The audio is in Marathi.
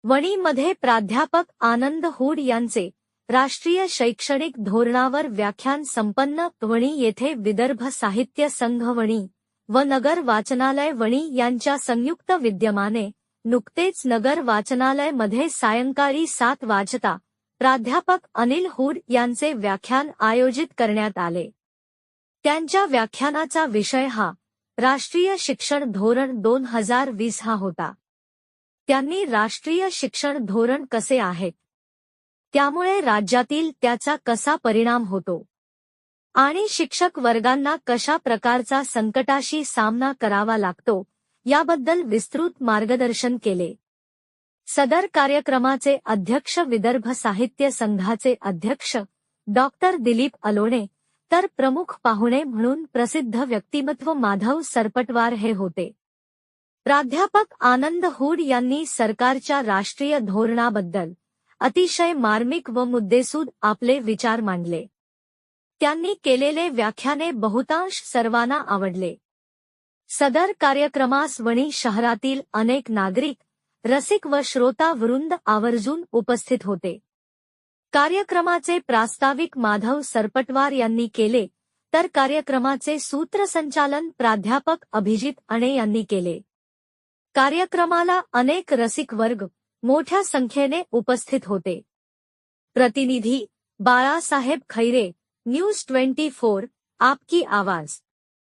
वणीमध्ये प्राध्यापक आनंद हुड यांचे राष्ट्रीय शैक्षणिक धोरणावर व्याख्यान संपन्न. वणी येथे विदर्भ साहित्य संघ वणी व नगर वाचनालय वणी यांच्या संयुक्त विद्यमाने नुकतेच नगर वाचनालय मध्ये सायंकाळी 7 वाजता प्राध्यापक अनिल हुड यांचे व्याख्यान आयोजित करण्यात आले. त्यांच्या व्याख्यानाचा विषय हा राष्ट्रीय शिक्षण धोरण 2020 हा होता. त्यांनी राष्ट्रीय शिक्षण धोरण कसे आहेत, त्यामुळे राज्यातील त्याचा कसा परिणाम होतो आणि शिक्षक वर्गांना कशा प्रकारचा संकटाशी सामना करावा लागतो याबद्दल विस्तृत मार्गदर्शन केले. सदर कार्यक्रमाचे अध्यक्ष विदर्भ साहित्य संघाचे अध्यक्ष डॉक्टर दिलीप अलोणे तर प्रमुख पाहुणे म्हणून प्रसिद्ध व्यक्तिमत्व माधव सरपटवार हे होते. प्राध्यापक आनंद हुड यांनी सरकारच्या राष्ट्रीय धोरणाबद्दल अतिशय मार्मिक व मुद्देसूद आपले विचार मांडले. त्यांनी केलेले व्याख्याने बहुतांश सर्वांना आवडले. सदर कार्यक्रमास वणी शहरातील अनेक नागरिक, रसिक व श्रोता वृंद आवर्जून उपस्थित होते. कार्यक्रमाचे प्रास्ताविक माधव सरपटवार यांनी केले तर कार्यक्रमाचे सूत्रसंचालन प्राध्यापक अभिजित अणे यांनी केले. कार्यक्रमाला अनेक रसिक वर्ग मोठ्या संख्येने उपस्थित होते. प्रतिनिधी बाळासाहेब खैरे, न्यूज 24, आपकी आवाज.